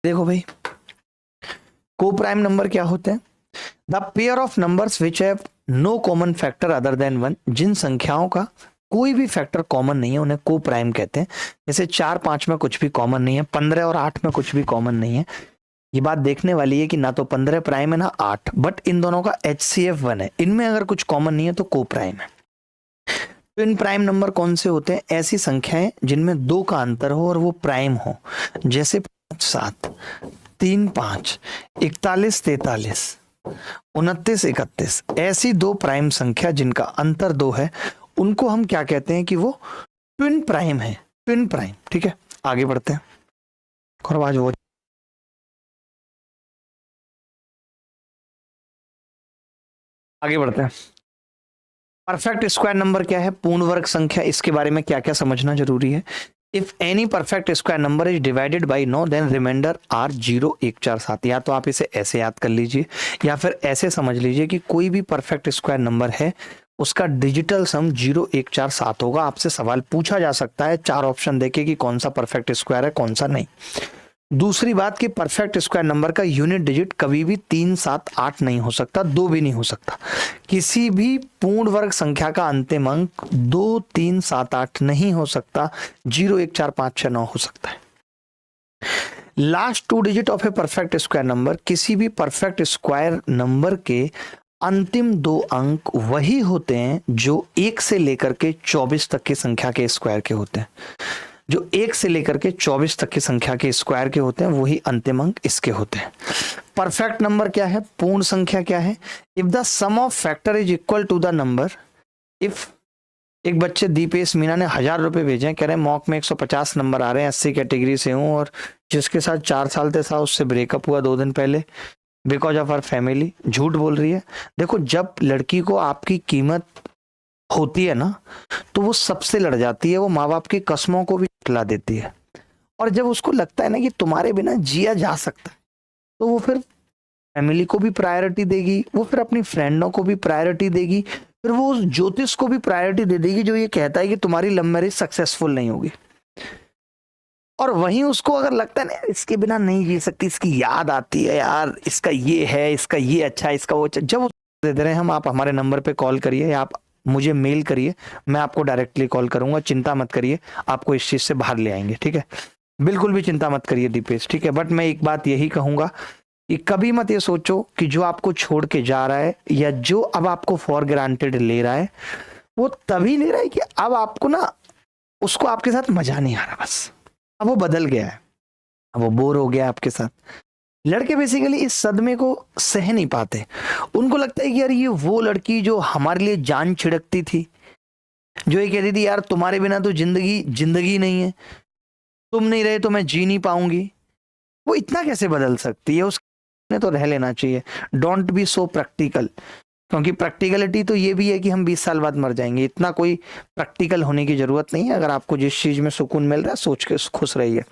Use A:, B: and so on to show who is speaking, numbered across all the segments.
A: देखो भाई, को प्राइम नंबर क्या होते हैं? The pair of numbers which have no common factor other than one. जिन संख्याओं का कोई भी फैक्टर कॉमन नहीं है उन्हें को प्राइम कहते हैं। जैसे 4 5 में कुछ भी कॉमन नहीं है, 15 और 8 में कुछ भी कॉमन नहीं है। ये बात देखने वाली है कि ना तो 15 प्राइम है ना 8, बट इन दोनों का HCF 1 है। इनमें अगर कुछ कॉमन नहीं है तो को प्राइम है। ट्विन प्राइम नंबर कौन से होते हैं? ऐसी संख्याएं जिनमें 2 का अंतर हो और वो प्राइम हो, जैसे 5 7, 3 5, 41 43, 29 31। ऐसी 2 प्राइम संख्या जिनका अंतर 2 है, उनको हम क्या कहते हैं? कि वो ट्विन प्राइम है। Twin prime. ठीक है, आगे बढ़ते हैं। और आवाज वो आगे बढ़ते हैं। परफेक्ट स्क्वायर नंबर क्या है? पूर्ण वर्ग संख्या। इसके बारे में क्या क्या समझना जरूरी है? If any perfect square number is divided by 9 then remainder are 0 1 4 7। या तो आप इसे ऐसे याद कर लीजिए या फिर ऐसे समझ लीजिए कि कोई भी परफेक्ट स्क्वायर नंबर है उसका डिजिटल सम 0 1 4 7 होगा। आपसे सवाल पूछा जा सकता है 4 ऑप्शन देके कि कौन सा परफेक्ट स्क्वायर है कौन सा नहीं। दूसरी बात कि परफेक्ट स्क्वायर नंबर का यूनिट डिजिट कभी भी 3 7 8 नहीं हो सकता, 2 भी नहीं हो सकता। किसी भी पूर्ण वर्ग संख्या का अंतिम अंक 2 3 7 8 नहीं हो सकता, 0 1 4 5 6 9 हो सकता है। Last 2 digit of a perfect square number, किसी भी परफेक्ट स्क्वायर नंबर के अंतिम 2 अंक वही होते हैं जो 1 से लेकर के 24 तक की संख्या के स्क्वायर के होते हैं। जो 1 से लेकर के 24 तक की संख्या के स्क्वायर के होते हैं वही अंतिम अंक इसके होते हैं। परफेक्ट नंबर क्या है? पूर्ण संख्या क्या है? If the sum of factor is equal to the number. If एक बच्चे दीपेश मीना ने 1000 रुपए भेजे, कह रहे हैं मॉक में 150 नंबर आ रहे हैं, 80 कैटेगरी से हूँ और जिसके साथ 4 साल था उससे ब्रेकअप हुआ 2 दिन पहले बिकॉज ऑफ आवर फैमिली। झूठ बोल रही है। देखो, जब लड़की को आपकी कीमत होती है ना तो वो सबसे लड़ जाती है, वो माँ बाप की कसमों को भी ला देती है। और जब उसको लगता है ना कि तुम्हारे बिना जिया जा सकता है तो वो फिर फैमिली को भी प्रायोरिटी देगी, वो फिर अपनी फ्रेंडों को भी प्रायोरिटी देगी, फिर वो उस ज्योतिष को भी प्रायोरिटी दे देगी जो ये कहता है कि तुम्हारी लव मैरिज सक्सेसफुल नहीं होगी। और वहीं उसको अगर लगता है ना इसके बिना नहीं जी सकती, इसकी याद आती है यार, इसका ये है, इसका ये अच्छा है, इसका वो अच्छा, जब दे दे रहे हैं हम, आप हमारे नंबर पे कॉल करिए या आप मुझे मेल करिए, मैं आपको डायरेक्टली कॉल करूंगा। चिंता मत करिए, आपको इस चीज से बाहर ले आएंगे। ठीक है, बिल्कुल भी चिंता मत करिए दीपेश। ठीक है, बट मैं एक बात यही कहूंगा कि कभी मत ये सोचो कि जो आपको छोड़ के जा रहा है या जो अब आपको फॉर ग्रांटेड ले रहा है वो तभी ले रहा है कि अब आपको ना उसको आपके साथ मजा नहीं आ रहा, बस अब वो बदल गया है, अब वो बोर हो गया आपके साथ। लड़के बेसिकली इस सदमे को सह नहीं पाते। उनको लगता है कि यार ये वो लड़की जो हमारे लिए जान छिड़कती थी, जो ये कहती थी यार तुम्हारे बिना तो जिंदगी जिंदगी नहीं है, तुम नहीं रहे तो मैं जी नहीं पाऊंगी, वो इतना कैसे बदल सकती है? उसने तो रह लेना चाहिए। डोंट बी सो प्रैक्टिकल, क्योंकि प्रैक्टिकलिटी तो ये भी है कि हम 20 साल बाद मर जाएंगे। इतना कोई प्रैक्टिकल होने की जरूरत नहीं है। अगर आपको जिस चीज में सुकून मिल रहा है सोच के खुश रहिए।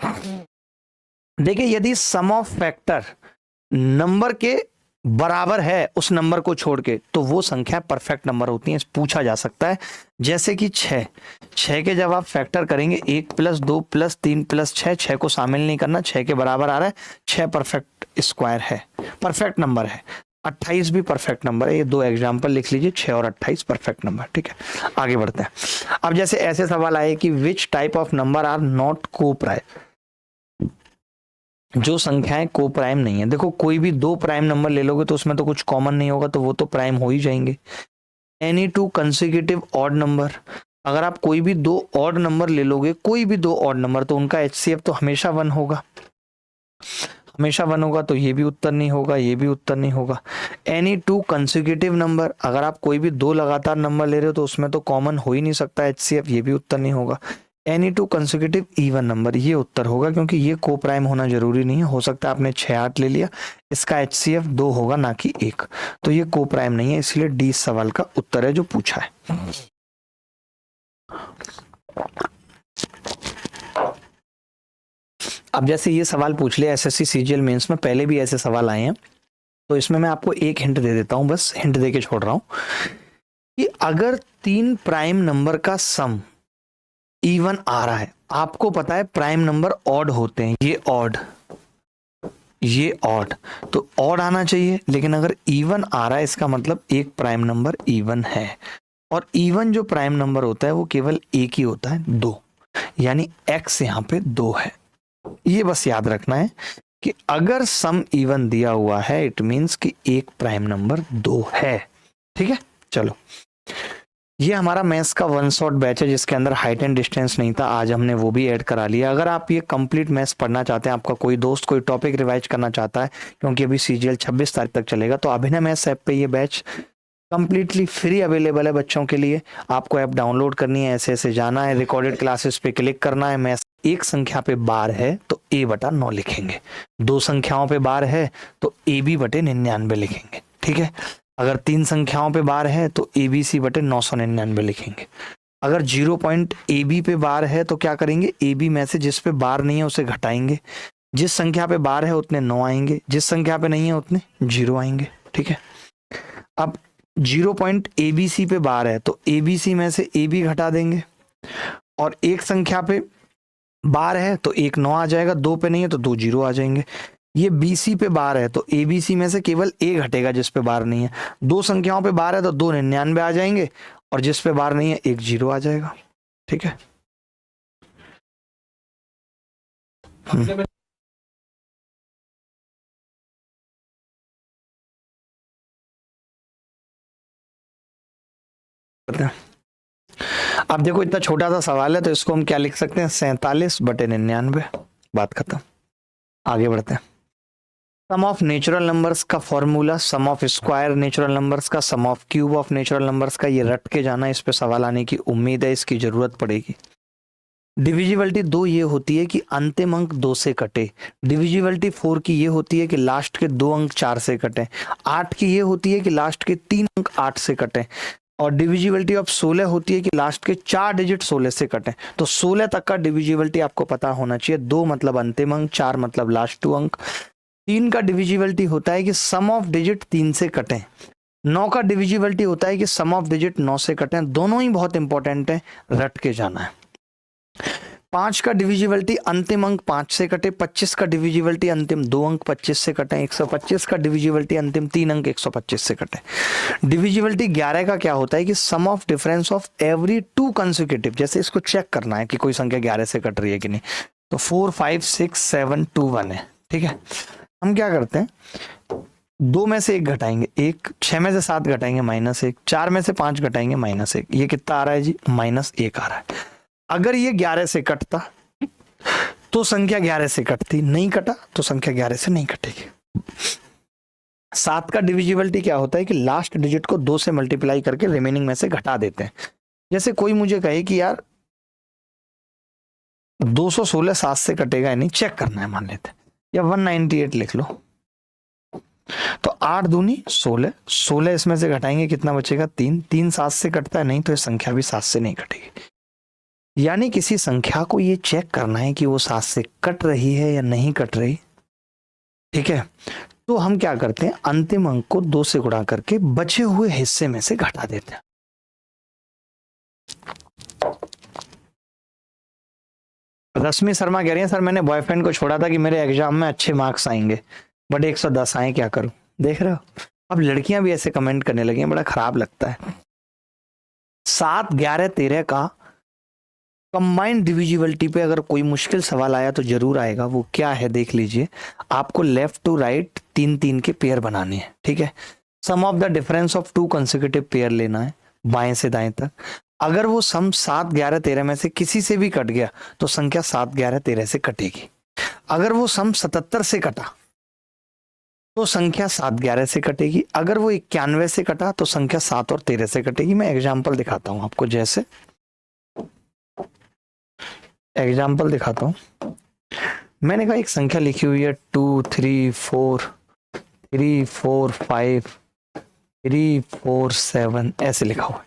A: देखिए, यदि सम ऑफ फैक्टर नंबर के बराबर है उस नंबर को छोड़ के तो वो संख्या परफेक्ट नंबर होती है। पूछा जा सकता है जैसे कि 6 के जब आप फैक्टर करेंगे 1 + 2 + 3 + 6, 6 को शामिल नहीं करना, 6 के बराबर आ रहा है, 6 परफेक्ट स्क्वायर है, परफेक्ट नंबर है। 28 भी परफेक्ट नंबर है। ये 2 एग्जाम्पल लिख लीजिए, 6 और 28 परफेक्ट नंबर। ठीक है, आगे बढ़ते हैं। अब जैसे ऐसे सवाल आए कि which type of number are not coprime, जो संख्याएं को प्राइम नहीं है। देखो, कोई भी 2 प्राइम नंबर ले लोगे तो उसमें तो कुछ कॉमन नहीं होगा, तो वो तो प्राइम हो ही जाएंगे। एनी 2 कंसेक्यूटिव ऑड नंबर, अगर आप कोई भी 2 ऑड नंबर ले लोगे, कोई भी 2 ऑड नंबर, तो उनका HCF तो हमेशा 1 होगा, हमेशा 1 होगा, तो ये भी उत्तर नहीं होगा, ये भी उत्तर नहीं होगा। एनी 2 कंसेक्यूटिव नंबर, अगर आप कोई भी 2 लगातार नंबर ले रहे हो तो उसमें तो कॉमन हो ही नहीं सकता HCF, ये भी उत्तर नहीं होगा। एनी 2 कंसेक्यूटिव इवन नंबर, ये उत्तर होगा, क्योंकि ये को प्राइम होना जरूरी नहीं है। हो सकता है आपने 6 8 ले लिया, इसका HCF 2 होगा ना कि 1, तो ये को प्राइम नहीं है, इसलिए डी सवाल का उत्तर है जो पूछा है। अब जैसे ये सवाल पूछ लिया SSC CGL मेंस में, पहले भी ऐसे सवाल आए हैं, तो इसमें मैं आपको एक हिंट दे देता हूं, बस हिंट दे के छोड़ रहा हूं कि अगर 3 प्राइम नंबर का सम इवन आ रहा है, आपको पता है प्राइम नंबर ऑड होते हैं, ये ऑड, ये ऑड, तो ऑड आना चाहिए, लेकिन अगर इवन आ रहा है इसका मतलब एक प्राइम नंबर इवन है, और इवन जो प्राइम नंबर होता है वो केवल एक ही होता है, 2, यानी x यहाँ पे 2 है। ये बस याद रखना है कि अगर सम इवन दिया हुआ है इट मीन्स कि एक प्राइम नंबर 2 है। ठीक है, चलो ये हमारा मैथ्स का वन शॉट बैच है जिसके अंदर हाइट एंड डिस्टेंस नहीं था, आज हमने वो भी ऐड करा लिया। अगर आप ये कंप्लीट मैथ्स पढ़ना चाहते हैं, आपका कोई दोस्त कोई टॉपिक रिवाइज करना चाहता है, क्योंकि अभी सीजीएल 26 तारीख तक चलेगा, तो अभिनय मैथ्स ऐप पे ये बैच कंप्लीटली फ्री अवेलेबल है बच्चों के लिए। आपको ऐप डाउनलोड करनी है, ऐसे ऐसे जाना है, रिकॉर्डेड क्लासेस पे क्लिक करना है। मैथ्स एक संख्या पे बार है तो a/9 लिखेंगे, 2 संख्याओं पे बार है तो ab/99 लिखेंगे। ठीक है, अगर 3 संख्याओं पे बार है तो abc/999 लिखेंगे। अगर 0 पॉइंट ab पे बार है तो क्या करेंगे, ab में से जिस पे बार नहीं है उसे घटाएंगे, जिस संख्या पे बार है उतने 9 आएंगे, जिस संख्या पे नहीं है उतने 0 आएंगे। ठीक है, अब 0 पॉइंट abc पे बार है तो abc में से ab घटा देंगे, और एक संख्या पे बार है तो 1 9 आ जाएगा, 2 पे नहीं है तो 2 0 आ जाएंगे। ये BC पे बार है तो ABC में से केवल A घटेगा जिस पे बार नहीं है, 2 संख्याओं पे बार है तो 2 99 आ जाएंगे, और जिस पे बार नहीं है 1 0 आ जाएगा। ठीक है, अब देखो इतना छोटा सा सवाल है तो इसको हम क्या लिख सकते हैं, 47/99, बात खत्म। आगे बढ़ते हैं। सम ऑफ नेचुरल नंबर्स का formula, sum of square natural numbers का, sum of cube of natural numbers का, ये रट के जाना, इस पे सवाल आने की उम्मीद है, इसकी जरूरत पड़ेगी। डिविजिबिलिटी 2 ये होती है कि अंतिम अंक 2 से कटे। डिविजिबिलिटी 4 की ये होती है कि लास्ट के 2 अंक 4 से कटे। 8 की ये होती है कि लास्ट के 3 अंक 8 से कटे। और डिविजिबिलिटी ऑफ 16 होती है कि लास्ट के 4 डिजिट 16 से कटे। तो 16 तक का डिविजिबिलिटी आपको पता होना चाहिए। 2 मतलब अंतिम अंक, 4 मतलब लास्ट 2 अंक। 3 का डिविजिबिलिटी होता है कि सम ऑफ डिजिट 3 से कटें। 9 का डिविजिबिलिटी होता है कि सम ऑफ डिजिट 9 से कटें। दोनों ही बहुत इंपॉर्टेंट है, रट के जाना है। 5 का डिविजिबिलिटी अंतिम अंक 5 से कटे। 25 का डिविजिबिलिटी अंतिम 2 अंक 25 से कटे। 125 का डिविजिबिलिटी अंतिम 3 अंक 125 से कटे। डिविजिबिलिटी 11 का क्या होता है कि sum of difference of every 2 consecutive, जैसे इसको चेक करना है कि कोई संख्या 11 से कट रही है कि नहीं, तो 4 5 6 7 2 1 है। ठीक है, हम क्या करते हैं, 2 में से 1 घटाएंगे 1, 6 में से 7 घटाएंगे -1, 4 में से 5 घटाएंगे -1। ये कितना आ रहा है जी, -1 आ रहा है। अगर ये 11 से कटता तो संख्या 11 से कटती, नहीं कटा तो संख्या 11 से नहीं कटेगी। 7 का डिविजिबिलिटी क्या होता है कि लास्ट डिजिट को 2 से मल्टीप्लाई करके रिमेनिंग में से घटा देते हैं। जैसे कोई मुझे कहे कि यार 216 7 से कटेगा या नहीं, चेक करना है मान लेते हैं, या 198 लिख लो, तो 8 दूनी 16, 16 इसमें से घटाएंगे कितना बचेगा 3, 3 7 से कटता है, नहीं तो ये संख्या भी 7 से नहीं कटेगी। यानी किसी संख्या को ये चेक करना है कि वो 7 से कट रही है या नहीं कट रही। ठीक है, तो हम क्या करते हैं, अंतिम अंक को 2 से गुणा करके बचे हुए हिस्से में से घटा देते हैं। रश्मि शर्मा कह रही है सर मैंने बॉयफ्रेंड को छोड़ा था कि मेरे एग्जाम में अच्छे मार्क्स आएंगे, बट 110 आए, क्या करूं। देख रहे हो, अब लड़कियां भी ऐसे कमेंट करने लगी हैं, बड़ा खराब लगता है। 7 11 13 का कंबाइंड डिविजिबिलिटी पे अगर कोई मुश्किल सवाल आया तो जरूर आएगा। वो क्या है देख लीजिए, आपको लेफ्ट टू राइट 3 3 के पेयर बनाने हैं। ठीक है, sum of the difference of 2 consecutive pair लेना है बाएं से दाएं तक। अगर वो सम 7 11 13 में से किसी से भी कट गया तो संख्या 7 11 13 से कटेगी। अगर वो सम 77 से कटा तो संख्या 7 11 से कटेगी। अगर वो 91 से कटा तो संख्या 7 और 13 से कटेगी। मैं एग्जाम्पल दिखाता हूं आपको, जैसे एग्जाम्पल दिखाता हूं। मैंने कहा एक संख्या लिखी हुई है 2 3 4 3 4 5 3 4 7 ऐसे लिखा हुआ है,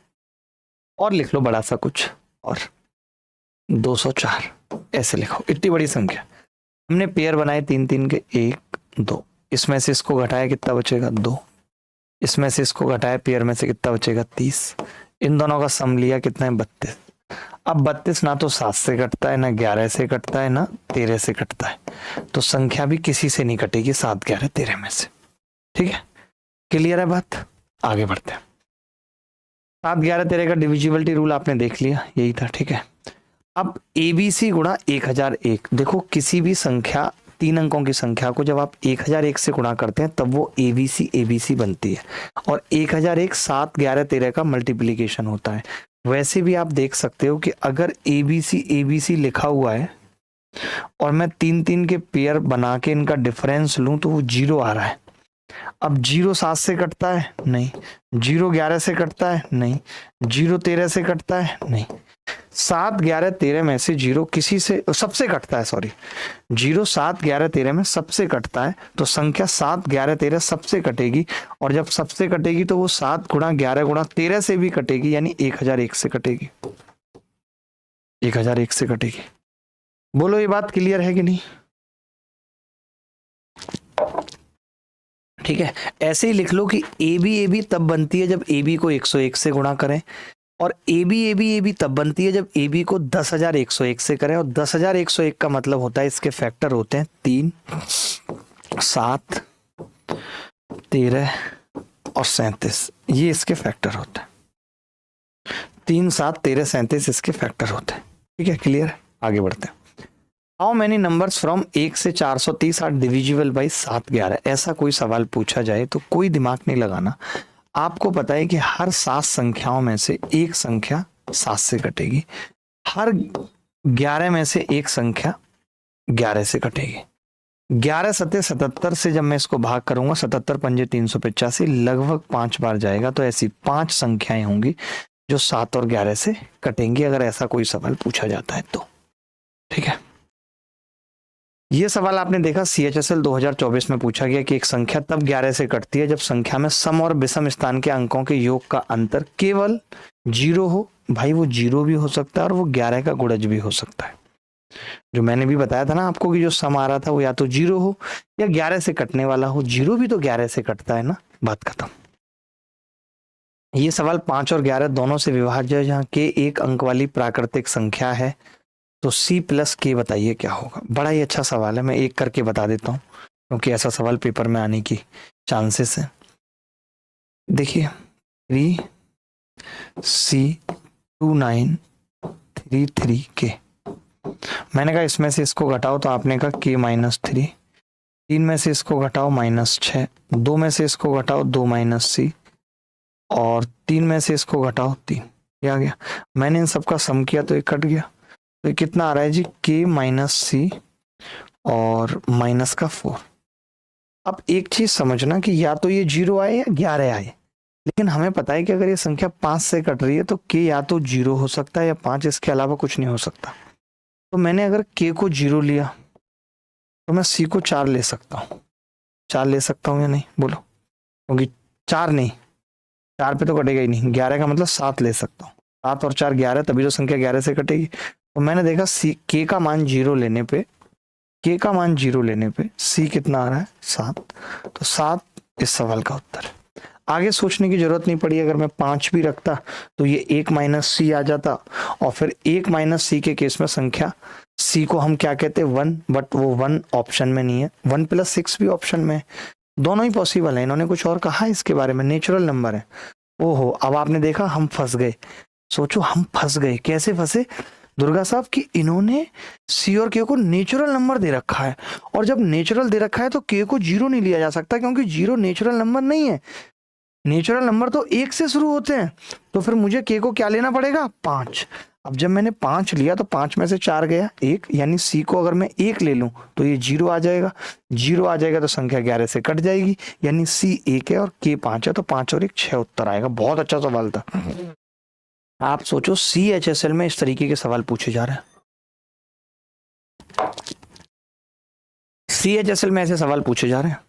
A: और लिख लो बड़ा सा कुछ, और 204 ऐसे लिखो। इतनी बड़ी संख्या हमने पेयर बनाए 3 3 के, 1 2, इसमें से इसको घटाया कितना बचेगा 2, इसमें से इसको घटाया पेयर में से कितना बचेगा 30, इन दोनों का सम लिया कितना है 32। अब 32 ना तो 7 से कटता है, ना 11 से कटता है, ना 13 से कटता है, तो संख्या भी किसी से नहीं कटेगी 7, 11, 13 में से। ठीक है, क्लियर है बात? आगे बढ़ते हैं। 7, 11, 13 का डिविजिबिलिटी रूल आपने देख लिया, यही था। ठीक है, अब ABC गुणा 1001। देखो किसी भी संख्या, 3 अंकों की संख्या को जब आप 1001 से गुणा करते हैं तब वो ABC बनती है, और 1001 7, 11, 13 का मल्टीप्लीकेशन होता है। वैसे भी आप देख सकते हो कि अगर ABC लिखा हुआ है और मैं 3 के पेयर बना के इनका डिफरेंस लूं तो वो 0 आ रहा है। अब 0 7 से कटता है? नहीं। 0 11 से कटता है? नहीं। 0 13 से कटता है? नहीं। 7, 11, 13 में से 0 किसी से सबसे कटता है, सॉरी, 0 7, 11, 13 में सबसे कटता है, तो संख्या 7, 11, 13 सबसे कटेगी, और जब सबसे कटेगी तो वो 7 गुणा 11 गुणा 13 से भी कटेगी, यानी 1001 से कटेगी। 1001 से कटेगी। बोलो ये बात क्लियर है कि नहीं? ठीक है, ऐसे ही लिख लो कि AB तब बनती है जब AB को 101 से गुणा करें, और AB तब बनती है जब AB को 10,101 से करें, और 10,101 का मतलब होता है, इसके फैक्टर होते हैं 3, 7, 13 और 37। ये इसके फैक्टर होते हैं। 3, 7, 13, 37 इसके फैक्टर होते हैं। ठीक है, क्लियर? आगे बढ़ते हैं। हाउ मेनी नंबर्स फ्रॉम 1 से 430 आर डिविजिबल बाई 7, 11? ऐसा कोई सवाल पूछा जाए तो कोई दिमाग नहीं लगाना। आपको पता है कि हर 7 संख्याओं में से एक संख्या 7 से कटेगी, हर 11 में से एक संख्या 11 से कटेगी। 11 सत्ते 77 से जब मैं इसको भाग करूंगा, 77 पंजे 385, लगभग 5 बार जाएगा, तो ऐसी 5 संख्याएं होंगी जो 7 और 11 से कटेंगी, अगर ऐसा कोई सवाल पूछा जाता है तो। ठीक है, ये सवाल आपने देखा CHSL 2024 में पूछा गया कि एक संख्या तब 11 से कटती है जब संख्या में सम और विषम स्थान के अंकों के योग का अंतर केवल 0 हो। भाई वो 0 भी हो सकता है और वो 11 का गुणज भी हो सकता है। जो मैंने भी बताया था ना आपको कि जो सम आ रहा था वो या तो 0 हो या 11 से कटने वाला हो। 0 भी तो 11 से कटता है ना, बात खत्म। ये सवाल 5 और 11 दोनों से विभाज्य है, जहाँ के एक अंक वाली प्राकृतिक संख्या है, तो C प्लस K बताइए क्या होगा। बड़ा ही अच्छा सवाल है, मैं एक करके बता देता हूँ क्योंकि ऐसा सवाल पेपर में आने की चांसेस है। देखिए 3C2933K, मैंने कहा इसमें से इसको घटाओ, तो आपने कहा K -3, 3 में से इसको घटाओ -6, 2 में से इसको घटाओ 2 -C, और 3 में से इसको घटाओ 3। ये आ गया। मैंने इन सबका सम किया तो ये कट गया, तो कितना आ रहा है जी, K -C और माइनस का 4। अब एक चीज समझना कि या तो ये 0 आए या 11 आए, लेकिन हमें पता है कि अगर ये संख्या 5 से कट रही है तो K या तो 0 हो सकता है या 5, इसके अलावा कुछ नहीं हो सकता। तो मैंने अगर K को 0 लिया तो मैं C को 4 ले सकता हूँ। 4 ले सकता हूँ या नहीं बोलो? क्योंकि 4 नहीं, 4 पे तो कटेगा ही नहीं। 11 का मतलब 7 ले सकता हूँ। 7 और 4 11, तभी तो संख्या 11 से कटेगी। तो मैंने देखा K का मान 0 लेने पे, K का मान 0 लेने पे C कितना आ रहा है, 7। तो 7 इस सवाल का उत्तर है। आगे सोचने की जरूरत नहीं पड़ी। अगर मैं 5 भी रखता तो ये 1 -C आ जाता, और फिर 1 -C के केस में संख्या C को हम क्या कहते हैं, 1, बट वो 1 ऑप्शन में नहीं है। 1 + 6 भी ऑप्शन में है। दोनों ही पॉसिबल है। इन्होंने कुछ और कहा है इसके बारे में, नेचुरल नंबर है। ओहो, अब आपने देखा हम फंस गए। सोचो हम फंस गए, कैसे फंसे दुर्गा साहब, कि इन्होंने C और K को नेचुरल नंबर दे रखा है, और जब नेचुरल दे रखा है तो K को 0 नहीं लिया जा सकता, क्योंकि 0 नेचुरल नंबर नहीं है। नेचुरल नंबर तो 1 से शुरू होते हैं। तो फिर मुझे K को क्या लेना पड़ेगा, 5। अब जब मैंने 5 लिया तो 5 में से 4 गया 1, यानी C को अगर मैं 1 ले लूं तो ये 0 आ जाएगा। 0 आ जाएगा तो संख्या 11 से कट जाएगी, यानी C 1 है और K 5 है, तो 5 और 1 6 उत्तर आएगा। बहुत अच्छा सवाल था। आप सोचो CHSL में इस तरीके के सवाल पूछे जा रहे हैं। CHSL में ऐसे सवाल पूछे जा रहे हैं।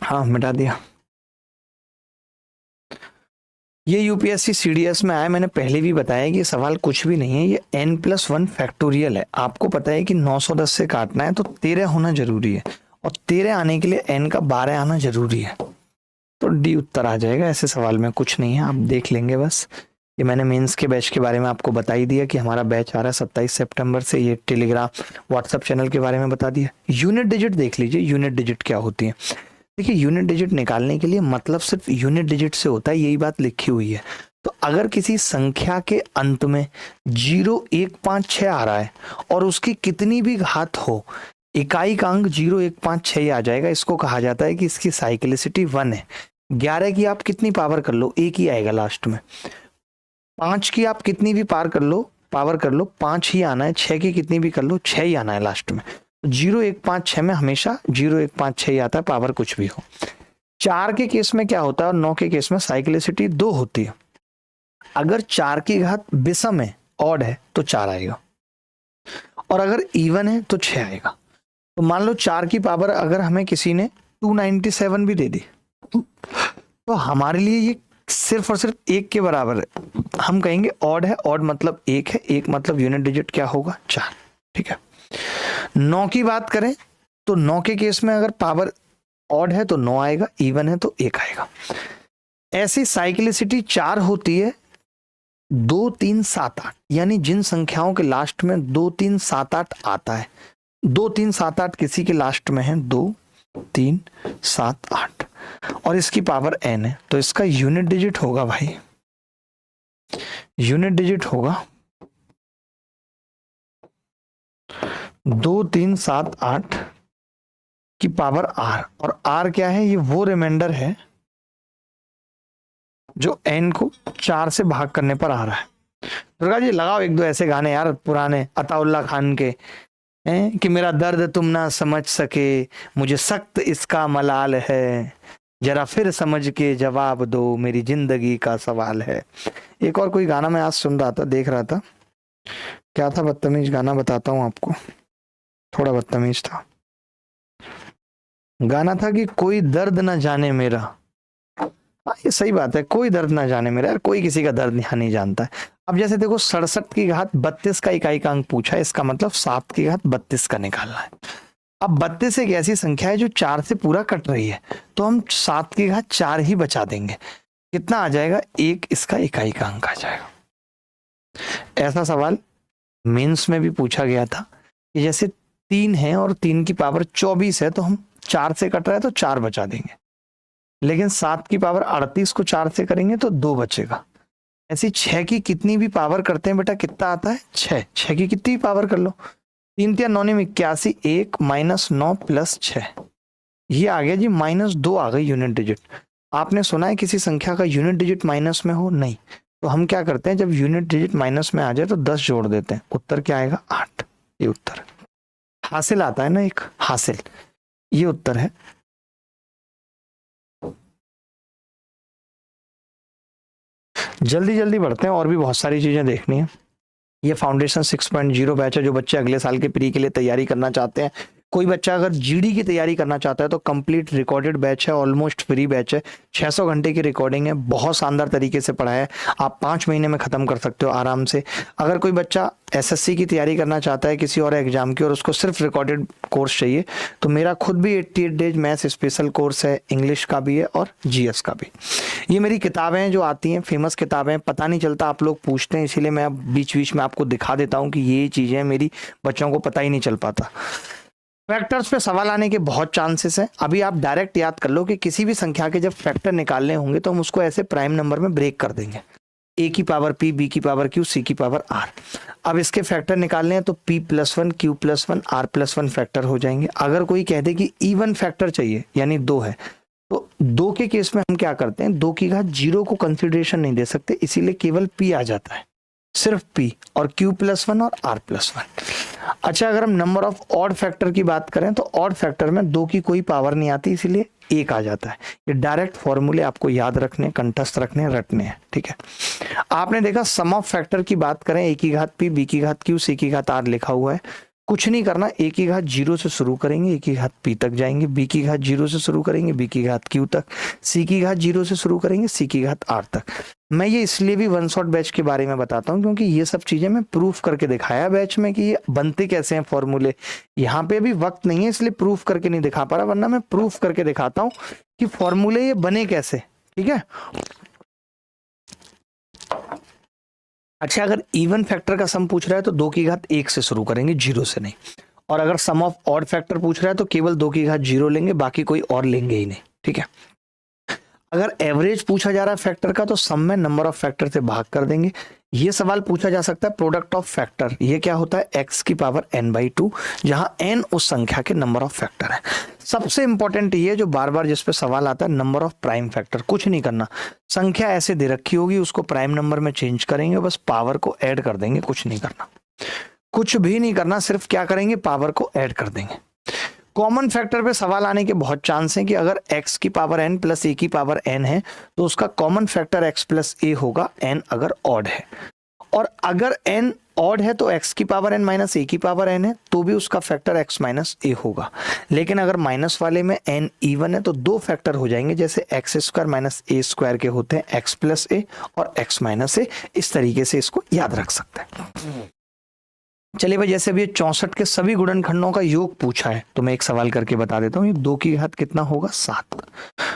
A: हाँ, मिटा दिया। ये UPSC CDS में आया। मैंने पहले भी बताया कि सवाल कुछ भी नहीं है, ये n+1 फैक्टोरियल है। आपको पता है कि 910 से काटना है तो 13 होना जरूरी है, और 13 आने के लिए n का 12 आना जरूरी है, तो D उत्तर आ जाएगा। ऐसे सवाल में कुछ नहीं है, आप देख लेंगे बस। ये मैंने मेंस के बैच के बारे में आपको बता ही दिया कि हमारा बैच आ रहा है 27 सितंबर से। ये टेलीग्राम व्हाट्सएप चैनल के बारे में बता दिया। यूनिट डिजिट देख लीजिए, यूनिट डिजिट क्या होती है। देखिए यूनिट डिजिट निकालने के लिए मतलब सिर्फ यूनिट डिजिट से होता है, यही बात लिखी हुई है। तो अगर किसी संख्या के अंत में 0, 1, 5, 6 आ रहा है और उसकी कितनी भी घात हो, इकाई का अंक 0, 1, 5, 6 ही आ जाएगा। इसको कहा जाता है कि इसकी साइक्लिसिटी 1 है। 11 की आप कितनी पावर कर लो, 1 ही आएगा लास्ट में। 5 की आप कितनी भी पावर कर लो 5 ही आना है। 6 की कितनी भी कर लो 6 ही आना है लास्ट में। 0, 1, 5, 6 में हमेशा 0, 1, 5, 6 ही आता है, पावर कुछ भी हो। 4 के केस में क्या होता है और 9 के केस में साइक्लिसिटी 2 होती है। अगर 4 की घात विषम है, ऑड है, तो 4 आएगा, और अगर इवन है तो 6 आएगा। तो मान लो 4 की पावर अगर हमें किसी ने 297 भी दे दी तो हमारे लिए ये सिर्फ और सिर्फ 1 के बराबर है। हम कहेंगे ऑड है, ऑड मतलब 1 है, 1 मतलब यूनिट डिजिट क्या होगा 4। ठीक है। 9 की बात करें तो 9 के केस में अगर पावर ऑड है तो 9 आएगा, इवन है तो 1 आएगा। ऐसी साइक्लिसिटी 4 होती है 2, 3, 7, 8, यानी जिन संख्याओं के लास्ट में 2, 3, 7, 8 आता है, 2, 3, 7, 8 किसी के लास्ट में है 2, 3, 7, 8 और इसकी पावर n है, तो इसका यूनिट डिजिट होगा भाई, यूनिट डिजिट होगा 2, 3, 7, 8 की पावर r। और r क्या है, ये वो रिमाइंडर है जो n को 4 से भाग करने पर आ रहा है। दुर्गा जी लगाओ 1-2 ऐसे गाने यार पुराने अताउल्ला खान के, कि मेरा दर्द तुम ना समझ सके, मुझे सख्त इसका मलाल है, जरा फिर समझ के जवाब दो, मेरी जिंदगी का सवाल है। एक और कोई गाना मैं आज सुन रहा था, देख रहा था, क्या था, बदतमीज गाना बताता हूँ आपको, थोड़ा बदतमीज था। गाना था कि कोई दर्द ना जाने मेरा। ये सही बात है, कोई दर्द ना जाने मेरा, यार कोई किसी का दर्द नहीं जानता है। अब जैसे देखो 67 की घात 32 का इकाई का अंक पूछा है, इसका मतलब 7 की घात 32 का निकालना है। अब 32 एक ऐसी संख्या है जो 4 से पूरा कट रही है, तो हम 7 की घात 4 ही बचा देंगे। कितना आ जाएगा, 1 इसका इकाई का अंक आ जाएगा। ऐसा सवाल मेंस में भी पूछा गया था कि जैसे 3 है और 3 की पावर 24 है, तो हम 4 से कट रहा है तो 4 बचा देंगे, लेकिन 7 की पावर 38 को 4 से करेंगे तो 2 बचेगा। ऐसी 6 की कितनी भी पावर करते हैं बेटा, कितना आता है 6। 6 की कितनी भी पावर कर लो, 3 3 9 81, 1 -9 + 6, ये आ गया जी -2 आ गई यूनिट डिजिट। आपने सुना है किसी संख्या का यूनिट डिजिट माइनस में हो, नहीं। तो हम क्या करते हैं, जब यूनिट डिजिट माइनस में आ जाए तो 10 जोड़ देते हैं, उत्तर क्या आएगा 8। ये उत्तर हासिल आता है ना, एक हासिल, ये उत्तर है। जल्दी जल्दी बढ़ते हैं, और भी बहुत सारी चीजें देखनी है। ये फाउंडेशन 6.0 बैच है, जो बच्चे अगले साल के प्री के लिए तैयारी करना चाहते हैं। कोई बच्चा अगर जीडी की तैयारी करना चाहता है तो कंप्लीट रिकॉर्डेड बैच है, ऑलमोस्ट फ्री बैच है, 600 घंटे की रिकॉर्डिंग है, बहुत शानदार तरीके से पढ़ाया है, आप 5 महीने में खत्म कर सकते हो आराम से। अगर कोई बच्चा एसएससी की तैयारी करना चाहता है किसी और एग्जाम की, और उसको सिर्फ रिकॉर्डेड कोर्स चाहिए, तो मेरा खुद भी 88 डेज मैथ्स स्पेशल कोर्स है, इंग्लिश का भी है और जीएस का भी। ये मेरी किताबें हैं जो आती हैं, फेमस किताबें, पता नहीं चलता, आप लोग पूछते हैं, इसीलिए मैं अब बीच बीच में आपको दिखा देता हूँ कि ये चीज़ें मेरी बच्चों को पता ही नहीं चल पाता। फैक्टर्स पे सवाल आने के बहुत चांसेस हैं। अभी आप डायरेक्ट याद कर लो कि किसी भी संख्या के जब फैक्टर निकालने होंगे तो हम उसको ऐसे प्राइम नंबर में ब्रेक कर देंगे, a की पावर p, b की पावर q, c की पावर r। अब इसके फैक्टर निकालने हैं तो p + 1, q + 1, r + 1 फैक्टर हो जाएंगे। अगर कोई कह दे कि इवन फैक्टर चाहिए, यानी 2 है, तो 2 के केस में हम क्या करते हैं, 2 की घात 0 को कंसिडरेशन नहीं दे सकते, इसीलिए केवल p आ जाता है, सिर्फ p, और q + 1 और r + 1। अच्छा, अगर हम नंबर ऑफ ऑड फैक्टर की बात करें तो ऑड फैक्टर में 2 की कोई पावर नहीं आती, इसीलिए 1 आ जाता है। ये डायरेक्ट फॉर्मूले आपको याद रखने, कंठस्थ रखने, रटने हैं, ठीक है। आपने देखा सम ऑफ फैक्टर की बात करें, a की घात p, b की घात q, c की घात r लिखा हुआ है, कुछ नहीं करना, a की घात 0 से शुरू करेंगे, a की घात p तक जाएंगे, b की घात 0 से शुरू करेंगे, b की घात q तक, c की घात 0 से शुरू करेंगे, c की घात r तक। मैं ये इसलिए भी वन शॉट बैच के बारे में बताता हूँ क्योंकि ये सब चीजें मैं प्रूफ करके दिखाया बैच में कि ये बनते कैसे हैं फॉर्मूले। यहाँ पे भी वक्त नहीं है इसलिए प्रूफ करके नहीं दिखा पा रहा, वरना मैं प्रूफ करके दिखाता हूँ कि फॉर्मूले ये बने कैसे, ठीक है। अच्छा, अगर इवन फैक्टर का सम पूछ रहा है तो 2 की घात 1 से शुरू करेंगे, 0 से नहीं। और अगर सम ऑफ ऑड फैक्टर पूछ रहा है तो केवल 2 की घात 0 लेंगे, बाकी कोई और लेंगे ही नहीं, ठीक है। अगर एवरेज पूछा जा रहा है फैक्टर का तो सम में नंबर ऑफ फैक्टर से भाग कर देंगे। ये सवाल पूछा जा सकता है प्रोडक्ट ऑफ फैक्टर, ये क्या होता है, x की पावर n/2, जहां n उस संख्या के नंबर ऑफ फैक्टर है। सबसे इंपॉर्टेंट ये जो बार बार जिस पे सवाल आता है, नंबर ऑफ प्राइम फैक्टर। कुछ नहीं करना, संख्या ऐसे दे रखी होगी उसको प्राइम नंबर में चेंज करेंगे, बस पावर को ऐड कर देंगे, कुछ नहीं करना, कुछ भी नहीं करना, सिर्फ क्या करेंगे, पावर को ऐड कर देंगे। कॉमन फैक्टर पे सवाल आने के बहुत चांस हैं कि अगर x की पावर n प्लस a की पावर n है तो उसका common factor x plus a होगा, n अगर ऑड है। और अगर n ऑड है तो x की पावर n माइनस a की पावर n है तो भी उसका फैक्टर x माइनस a होगा। लेकिन अगर माइनस वाले में n इवन है तो 2 फैक्टर हो जाएंगे, जैसे x square minus a square के होते हैं x प्लस a और x माइनस a। इस तरीके से इसको याद रख सकते हैं। चलिए भाई, जैसे अभी 64 के सभी गुणनखंडों का योग पूछा है तो मैं एक सवाल करके बता देता हूँ। ये 2 की घात कितना होगा, 7।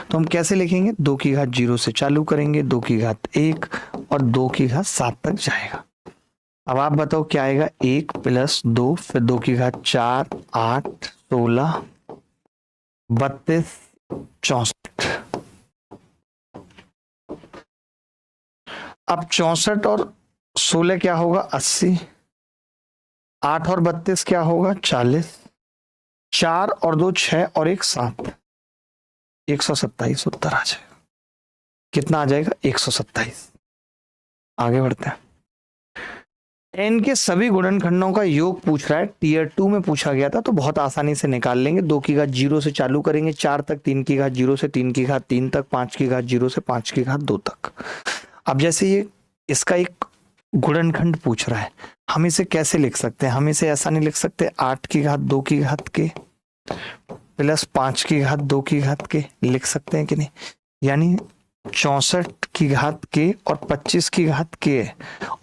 A: तो हम कैसे लिखेंगे, 2 की घात 0 से चालू करेंगे, 2 की घात 1 और 2 की घात 7 तक जाएगा। अब आप बताओ क्या आएगा, 1 प्लस 2, फिर 2 की घात 4, 8, 16, 32, 64। अब 64 और 16 क्या होगा, 80, 8 और 32 क्या होगा, 40, 4 और 2 6 और 1 7, 127 उत्तर आ जाएगा। कितना आ जाएगा, 127। आगे बढ़ते हैं। n के सभी गुणनखंडों का योग पूछ रहा है, टीयर 2 में पूछा गया था तो बहुत आसानी से निकाल लेंगे। 2 की घात 0 से चालू करेंगे 4 तक, 3 की घात 0 से 3 की घात 3 तक, 5 की घात 0 से 5 की घात 2 तक। अब जैसे ये इसका एक गुणनखंड पूछ रहा है, हम इसे कैसे लिख सकते हैं, हम इसे ऐसा नहीं लिख सकते 8 की घात 2 की घात के प्लस 5 की घात 2 की घात के, लिख सकते हैं कि नहीं। यानी 64 की घात के और 25 की घात के,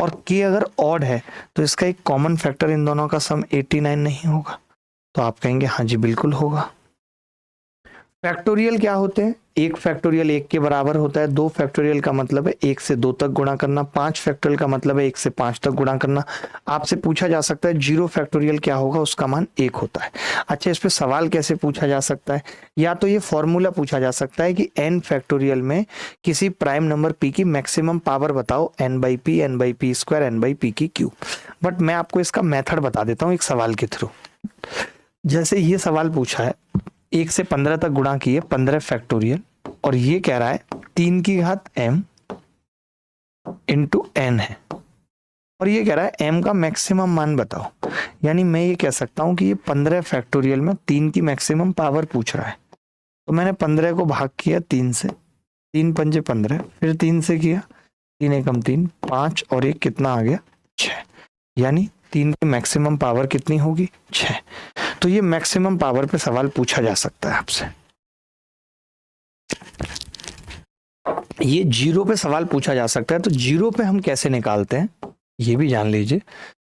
A: और के अगर ऑड है तो इसका एक कॉमन फैक्टर इन दोनों का सम 89 नहीं होगा। तो आप कहेंगे हाँ जी बिल्कुल होगा। फैक्टोरियल क्या होते हैं, 1 फैक्टोरियल 1 के बराबर होता है, 2 फैक्टोरियल का मतलब है 1 से 2 तक गुणा करना, 5 फैक्टोरियल का मतलब है 1 से 5 तक गुणा करना। आपसे पूछा जा सकता है 0 फैक्टोरियल क्या होगा, उसका मान 1 होता है। अच्छा, इस पे सवाल कैसे पूछा जा सकता है, या तो ये फॉर्मूला पूछा जा सकता है कि n फैक्टोरियल में किसी प्राइम नंबर p की मैक्सिमम पावर बताओ, n/p, n/p स्क्वायर, n/p की क्यूब। बट मैं आपको इसका मेथड बता देता हूँ एक सवाल के थ्रू। जैसे ये सवाल पूछा है 1 से 15 तक गुणा किए 15 फैक्टोरियल, और ये कह रहा है 3 की घात m इंटू n है, और ये कह रहा है m का मैक्सिमम मान बताओ। यानी मैं ये कह सकता हूं कि ये 15 फैक्टोरियल में 3 की मैक्सिमम पावर पूछ रहा है। तो मैंने 15 को भाग किया 3 से, 3 पंजे 15, फिर 3 से किया, 3 एकम 3, 5 और 1 कितना आ गया, 6। यानी 3 की मैक्सिमम पावर कितनी होगी, 6। तो ये मैक्सिमम पावर पे सवाल पूछा जा सकता है आपसे। ये 0 पे सवाल पूछा जा सकता है, तो 0 पे हम कैसे निकालते हैं ये भी जान लीजिए।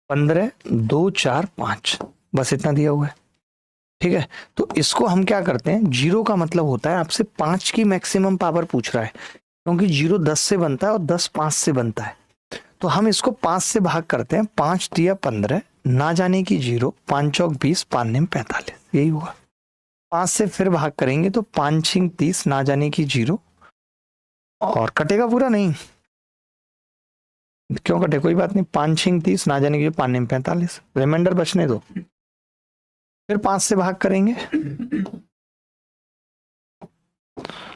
A: 15, 2, 4, 5, बस इतना दिया हुआ है, ठीक है। तो इसको हम क्या करते हैं, 0 का मतलब होता है आपसे 5 की मैक्सिमम पावर पूछ रहा है, क्योंकि 0 10 से बनता है और 10 5 से बनता है। तो हम इसको 5 से भाग करते हैं, 5 दिया 15, ना जाने की 0, 5 चौक 20, 5 निम 45, यही हुआ। 5 से फिर भाग करेंगे तो 5 छिंग 30, ना जाने की 0, और कटेगा पूरा नहीं, क्यों कटे, कोई बात नहीं, 5 छिंग 30, ना जाने की 5 निम 45, रिमाइंडर बचने दो। फिर 5 से भाग करेंगे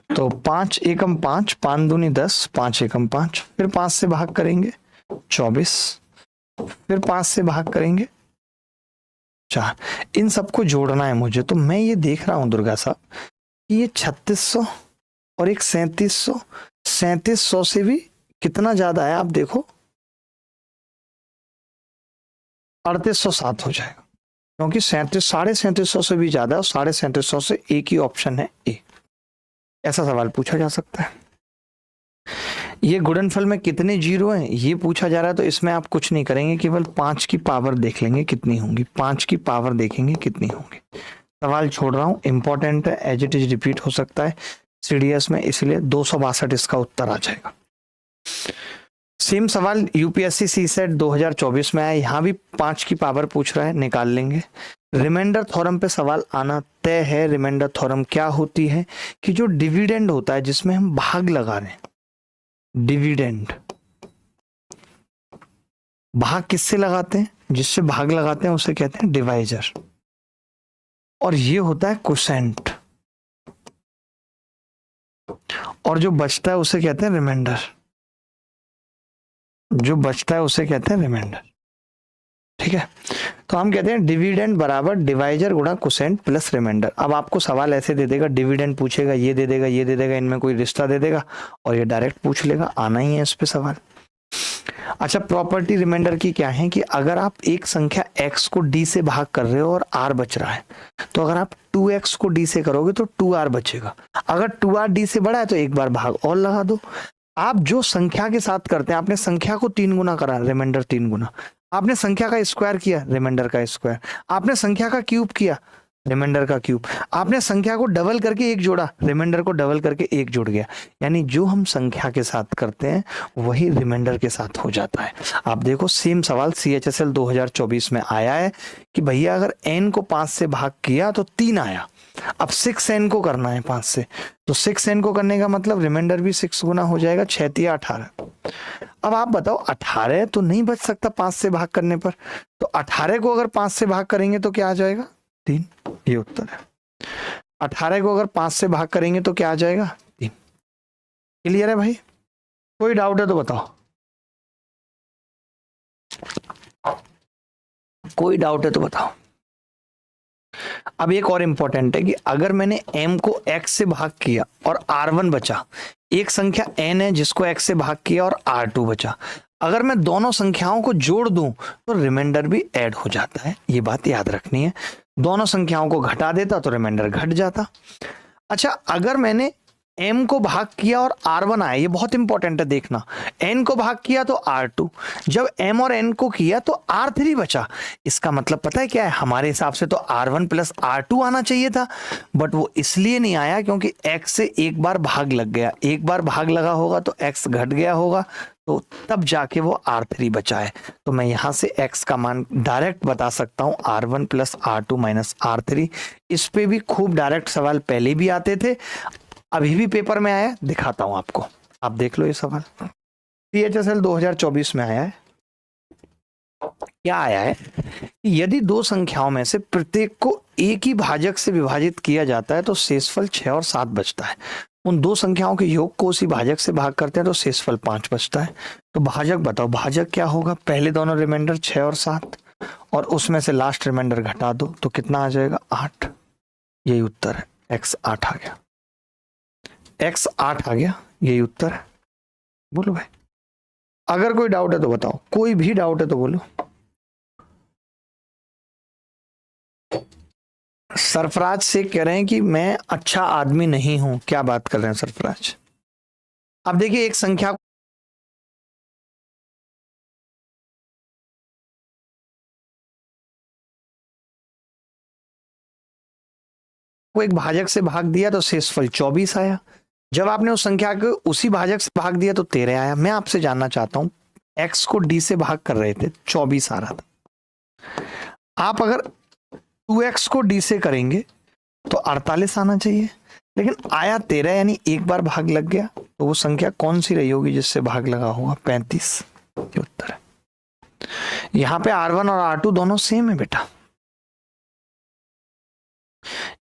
A: तो 5 एकम 5, 5 दूनी 10, 5 एकम 5, फिर 5 से भाग करेंगे 24, फिर 5 से भाग करेंगे 4। इन सबको जोड़ना है मुझे, तो मैं ये देख रहा हूं दुर्गा साहब कि ये 3600 और एक 3700, 3700 से भी कितना ज्यादा है, आप देखो 3807 हो जाएगा, क्योंकि 3750 से भी ज्यादा है, और 3750 से एक ही ऑप्शन है ए। ऐसा सवाल पूछा जा सकता है। ये गुणनफल में कितने जीरो हैं ये पूछा जा रहा है, तो इसमें आप कुछ नहीं करेंगे, केवल 5 की पावर देख लेंगे कितनी होंगी, 5 की पावर देखेंगे कितनी होंगी। सवाल छोड़ रहा हूं, इंपॉर्टेंट है, एज इट इज रिपीट हो सकता है सीडीएस में, इसलिए 262 इसका उत्तर आ जाएगा। सेम सवाल यूपीएससी सीसेट 2024 में आया, यहाँ भी 5 की पावर पूछ रहा है, निकाल लेंगे। रिमाइंडर थ्योरम पे सवाल आना तय है। रिमाइंडर थ्योरम क्या होती है कि जो डिविडेंड होता है जिसमें हम भाग लगा रहे हैं, डिविडेंड, भाग किससे लगाते हैं, जिससे भाग लगाते हैं उसे कहते हैं डिवाइजर, और ये होता है कोसेंट, और जो बचता है उसे कहते हैं रिमाइंडर, जो बचता है उसे कहते हैं रिमाइंडर। ठीक है, तो हम कहते हैं डिविडेंड बराबर डिवाइजर गुणा कोसेंट प्लस रिमाइंडर। अब आपको सवाल ऐसे दे देगा, डिविडेंड पूछेगा, ये दे देगा, ये दे देगा, इनमें कोई रिश्ता दे देगा और ये डायरेक्ट पूछ लेगा, आना ही है इस पे सवाल। अच्छा, प्रॉपर्टी रिमाइंडर की क्या है कि अगर आप एक संख्या x को d से भाग कर रहे हो और r बच रहा है, तो अगर आप 2x को d से करोगे तो 2r बचेगा। अगर 2r d से बड़ा है तो एक बार भाग और लगा दो। आप जो संख्या के साथ करते हैं, आपने संख्या को 3 गुना करा, रिमाइंडर 3 गुना, आपने संख्या का स्क्वायर किया, रिमाइंडर का स्क्वायर, आपने संख्या का क्यूब किया, रिमाइंडर का क्यूब, आपने संख्या को डबल करके एक जोड़ा, रिमाइंडर को डबल करके एक जुड़ गया। यानी जो हम संख्या के साथ करते हैं वही रिमाइंडर के साथ हो जाता है। आप देखो सेम सवाल CHSL 2024 में आया है कि भैया अगर n को 5 से भाग किया तो 3 आया, अब 6n को करना है 5 से, तो 6n को करने का मतलब रिमाइंडर भी 6 गुना हो जाएगा, 6 × 18। अब आप बताओ 18 तो नहीं बच सकता 5 से भाग करने पर, तो 18 को अगर 5 से भाग करेंगे तो क्या आ जाएगा, 3। ये उत्तर है। 18 को अगर 5 से भाग करेंगे तो क्या आ जाएगा, 3। क्लियर है भाई? कोई डाउट है तो बताओ, कोई डाउट है तो बताओ। अब एक और इंपॉर्टेंट है कि अगर मैंने m को x से भाग किया और r1 बचा, एक संख्या n है जिसको x से भाग किया और r2 बचा, अगर मैं दोनों संख्याओं को जोड़ दूं तो रिमाइंडर भी ऐड हो जाता है, ये बात याद रखनी है। दोनों संख्याओं को घटा देता तो रिमाइंडर घट जाता। अच्छा, अगर मैंने m को भाग किया और r1 आया, ये बहुत इंपॉर्टेंट है देखना, n को भाग किया तो r2, जब m और n को किया तो r3 बचा। इसका मतलब पता है क्या है, हमारे हिसाब से तो r1 प्लस r2 आना चाहिए था, बट वो इसलिए नहीं आया क्योंकि x से एक बार भाग लग गया, एक बार भाग लगा होगा तो x घट गया होगा, तो तब जाके वो r3 बचा है। तो मैं यहां से x का मान डायरेक्ट बता सकता हूं, r1 plus r2 minus r3। इस पे भी खूब डायरेक्ट सवाल पहले भी आते थे, अभी भी पेपर में आया, दिखाता हूं आपको, आप देख लो। ये सवाल CHSL 2024 में आया है। क्या आया है कि यदि दो संख्याओं में से प्रत्येक को एक ही भाजक से विभाजित किया जाता है तो शेषफल 6 और 7 बचता है। उन दो संख्याओं के योग को उसी भाजक से भाग करते हैं तो शेषफल 5 बचता है। तो भाजक बताओ, भाजक क्या होगा, पहले दोनों रिमाइंडर 6 और 7 और उसमें से लास्ट रिमाइंडर घटा दो तो कितना आ जाएगा, 8। यही उत्तर है, x 8 आ गया, x 8 आ गया, यही उत्तर है। बोलो भाई, अगर कोई डाउट है तो बताओ, कोई भी डाउट है तो बोलो। सरफराज से कह रहे हैं कि मैं अच्छा आदमी नहीं हूं, क्या बात कर रहे हैं सरफराज? अब देखिए, एक संख्या को एक भाजक से भाग दिया तो शेषफल 24 आया। जब आपने उस संख्या को उसी भाजक से भाग दिया तो 13 आया। मैं आपसे जानना चाहता हूं, x को d से भाग कर रहे थे, 24 आ रहा था, आप अगर 2x को d से करेंगे तो 48 आना चाहिए, लेकिन आया 13, यानी एक बार भाग लग गया। तो वो संख्या कौन सी रही होगी जिससे भाग लगा होगा, 35। ये उत्तर है। यहां पे R1 और R2 दोनों सेम है बेटा।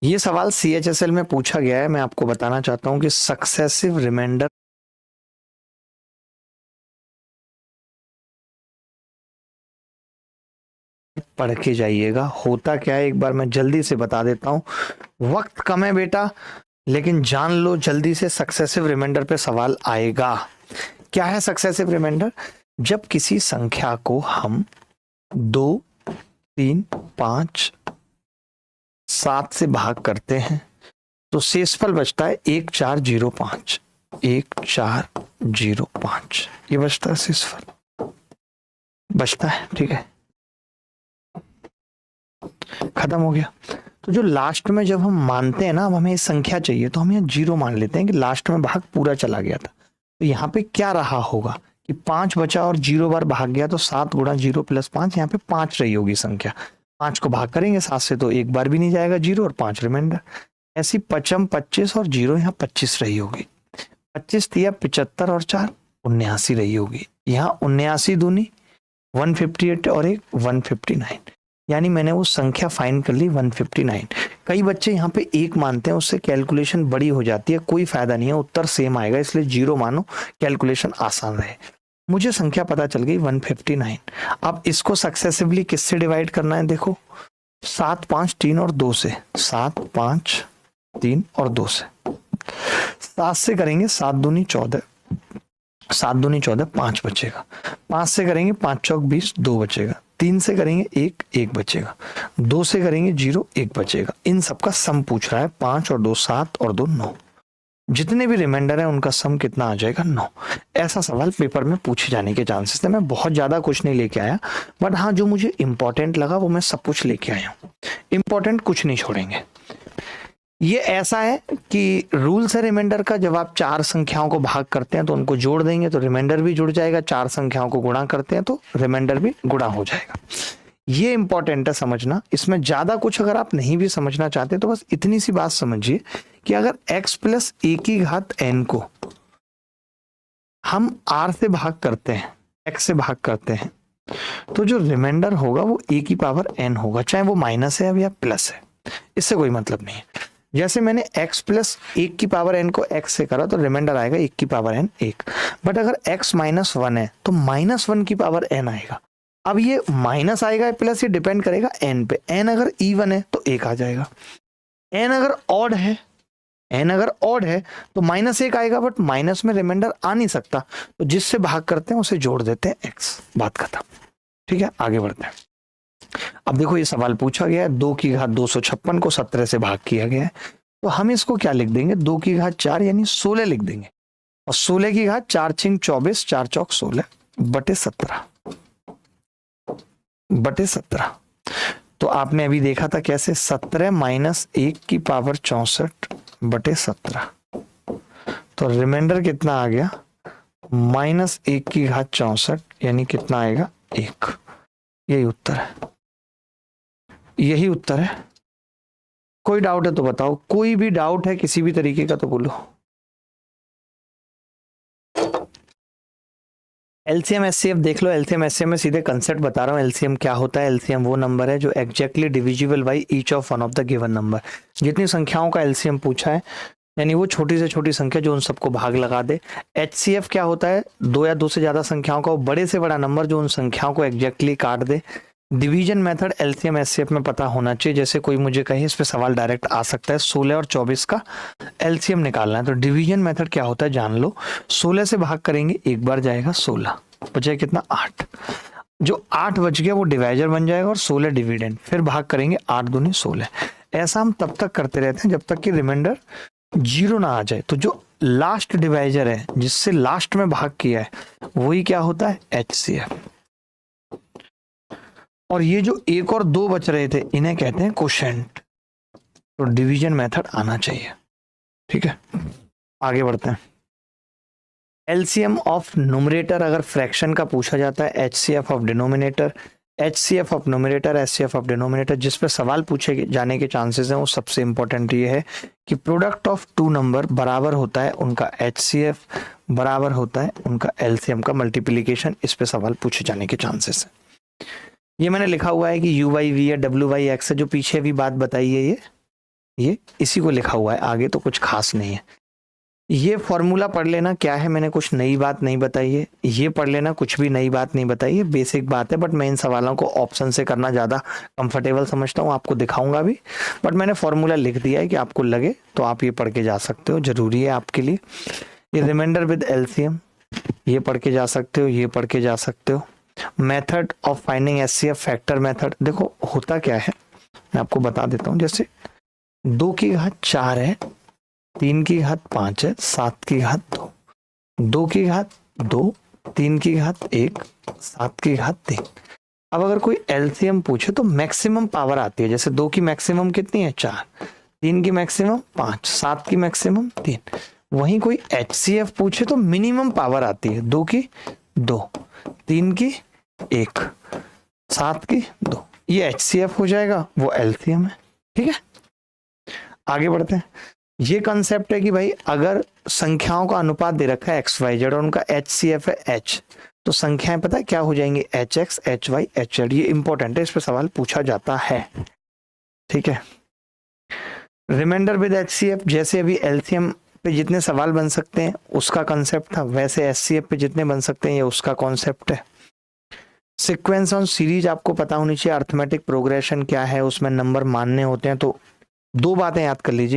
A: ये सवाल CHSL में पूछा गया है। मैं आपको बताना चाहता हूं कि सक्सेसिव रिमाइंडर पढ़ के जाइएगा। होता क्या है एक बार मैं जल्दी से बता देता हूं, वक्त कम है बेटा, लेकिन जान लो जल्दी से, सक्सेसिव रिमाइंडर पे सवाल आएगा। क्या है सक्सेसिव रिमाइंडर? जब किसी संख्या को हम 2, 3, 5, 7 से भाग करते हैं तो शेषफल बचता है 1405। 1405 ये बचता है, शेषफल बचता है। ठीक है, खत्म हो गया। तो जो लास्ट में जब हम मानते हैं ना, अब हमें संख्या चाहिए तो हम यहाँ 0 मान लेते हैं कि लास्ट में भाग पूरा चला गया था। तो यहाँ पे क्या रहा होगा कि 5 बचा और 0 बार भाग गया, तो 7 गुणा 0 प्लस 5, यहाँ पे 5 रही होगी संख्या। 5 को भाग करेंगे 7 से तो एक बार भी नहीं जाएगा 0 और 5 रिमाइंडर। ऐसी 55 25 और 0 यहाँ 25 रही होगी। 25 दिया 75 और 4 79 रही होगी। यहाँ 79 दूनी 158 और एक 159, यानी मैंने वो संख्या फाइंड कर ली 159। कई बच्चे यहाँ पे एक मानते हैं, उससे कैलकुलेशन बड़ी हो जाती है, कोई फायदा नहीं है, उत्तर सेम आएगा, इसलिए 0 मानो, कैलकुलेशन आसान रहे। मुझे संख्या पता चल गई 159। अब इसको सक्सेसिवली किससे डिवाइड करना है, देखो 7 5 3 और 2 से, 7 5 3 और 2 से। 7 से करेंगे 7 दूनी 14, 7 दूनी 14, 5 बचेगा। 5 से करेंगे 5 चौक 20, 2 बचेगा। 3 से करेंगे 1, 1 बचेगा। 2 से करेंगे 0, 1 बचेगा। इन सबका सम पूछ रहा है, 5 और 2 7 और 2 9। जितने भी रिमाइंडर है उनका सम कितना आ जाएगा, 9। ऐसा सवाल पेपर में पूछे जाने के चांसेस थे। मैं बहुत ज्यादा कुछ नहीं लेके आया, बट हाँ जो मुझे इंपॉर्टेंट लगा वो मैं सब कुछ लेके आया हूँ। इंपॉर्टेंट कुछ नहीं छोड़ेंगे। ये ऐसा है कि रूल से रिमाइंडर का, जब आप 4 संख्याओं को भाग करते हैं तो उनको जोड़ देंगे तो रिमाइंडर भी जुड़ जाएगा, 4 संख्याओं को गुणा करते हैं तो रिमाइंडर भी गुणा हो जाएगा। ये इंपॉर्टेंट है समझना। इसमें ज्यादा कुछ अगर आप नहीं भी समझना चाहते तो बस इतनी सी बात समझिए कि अगर x प्लस a की घात n को हम r से भाग करते हैं, x से भाग करते हैं, तो जो रिमाइंडर होगा वो a की पावर n होगा, चाहे वो माइनस है या प्लस है, इससे कोई मतलब नहीं है। जैसे मैंने x प्लस 1 की पावर n को x से करा तो रिमाइंडर आएगा 1 की पावर n 1, बट अगर x माइनस 1 है तो माइनस 1 की पावर n आएगा। अब ये माइनस आएगा प्लस, ये डिपेंड करेगा n पे। n अगर इवन है तो 1 आ जाएगा, n अगर ऑड है तो माइनस 1 आएगा, बट माइनस में रिमाइंडर आ नहीं सकता, तो जिससे भाग करते हैं उसे जोड़ देते हैं x। बात खत्म। ठीक है, आगे बढ़ते हैं। अब देखो ये सवाल पूछा गया है, 2 की घात 256 को 17 से भाग किया गया है, तो हम इसको क्या लिख देंगे, 2 की घात 4 यानी 16 लिख देंगे, और 16 की घात 4 छिंग 24, 4 चौक 16 बटे 17। तो आपने अभी देखा था कैसे, 17 माइनस 1 की पावर 64 बटे 17, तो रिमाइंडर कितना आ गया, माइनस 1 की घात 64, यानी कितना आएगा 1। यही उत्तर है, यही उत्तर है। कोई डाउट है तो बताओ, कोई भी डाउट है किसी भी तरीके का तो बोलो। एलसीएम एचसीएफ देख लो। एलसीएम एचसीएफ में सीधे कंसेप्ट बता रहा हूँ। एलसीएम क्या होता है, एलसीएम वो नंबर है जो exactly divisible by each of one of the given number. जितनी संख्याओं का एलसीएम पूछा है, यानी वो छोटी से छोटी संख्या जो उन सबको भाग लगा दे। एचसीएफ क्या होता है, 2 या 2 से ज्यादा संख्याओं का वो बड़े से बड़ा नंबर जो उन संख्याओं को एग्जैक्टली काट दे। डिवीजन मेथड एलसीएम एचसीएफ में पता होना चाहिए। जैसे कोई मुझे कहे, इस पे सवाल डायरेक्ट आ सकता है, 16 और 24 का एलसीएम निकालना है, तो डिवीजन मेथड क्या होता है जान लो। 16 से भाग करेंगे, एक बार जाएगा 16, बचे कितना 8। जो 8 बच गया वो डिवाइजर बन जाएगा और 16 डिविडेंड, फिर भाग करेंगे 8 दूनी 16। ऐसा हम तब तक करते रहते हैं जब तक कि रिमाइंडर 0 ना आ जाए। तो जो लास्ट डिवाइजर है जिससे लास्ट में भाग किया है वही क्या होता है, एचसीएफ। और ये जो 1 और 2 बच रहे थे इन्हें कहते हैं कोशेंट। तो डिवीजन मेथड आना चाहिए। ठीक है, आगे बढ़ते हैं। एलसीएम ऑफ न्यूमरेटर अगर फ्रैक्शन का पूछा जाता है, HCF of denominator, HCF of numerator, HCF of denominator, जिस पे सवाल पूछे जाने के चांसेस हैं वो सबसे इंपॉर्टेंट ये है कि प्रोडक्ट ऑफ 2 नंबर बराबर होता है उनका एचसीएफ, बराबर होता है उनका एलसीएम का मल्टीप्लीकेशन। इस पे सवाल पूछे जाने के चांसेस है। ये मैंने लिखा हुआ है कि u/v है, w/x है, जो पीछे भी बात बताई है ये इसी को लिखा हुआ है, आगे तो कुछ खास नहीं है। ये फॉर्मूला पढ़ लेना, क्या है, मैंने कुछ नई बात नहीं बताई है। ये पढ़ लेना, कुछ भी नई बात नहीं बताई है, बेसिक बात है, बट मैं इन सवालों को ऑप्शन से करना ज़्यादा कंफर्टेबल समझता हूँ। आपको दिखाऊंगा भी, बट मैंने फॉर्मूला लिख दिया है कि आपको लगे तो आप ये पढ़ के जा सकते हो, जरूरी है आपके लिए। ये रिमाइंडर विद एलसीएम, ये पढ़ के जा सकते हो, ये पढ़ के जा सकते हो। Method of finding HCF, factor method. देखो होता क्या है, मैं आपको बता देता हूँ। जैसे 2 की घात 4 है, 3 की घात 5 है, 7 की घात 2, 2 की घात 2, 3 की घात 1, 7 की घात 3। अब अगर कोई एलसीएम पूछे तो मैक्सिमम पावर आती है। जैसे 2 की मैक्सिमम कितनी है, 4, 3 की मैक्सिमम 5, 7 की मैक्सिमम 3। वहीं कोई एचसीएफ पूछे तो मिनिमम पावर आती है 2 की 2, 3 की 1, 7 की 2, ये HCF हो जाएगा, वो LCM है। ठीक है, आगे बढ़ते हैं। ये कंसेप्ट है कि भाई अगर संख्याओं का अनुपात दे रखा है XYZ और उनका HCF है H, तो संख्याएं पता है क्या हो जाएंगी, HX, HY, HZ। ये इंपॉर्टेंट है, इस पे सवाल पूछा जाता है। ठीक है, रिमाइंडर विद HCF, जैसे अभी LCM पे जितने सवाल बन सकते हैं उसका कंसेप्ट था, वैसे HCF पे जितने बन सकते हैं ये उसका कॉन्सेप्ट है। सीक्वेंस ऑन सीरीज आपको पता होनी चाहिए, अर्थमेटिक प्रोग्रेशन क्या है, उसमें नंबर मानने होते हैं। तो 2 बातें याद कर लीजिए,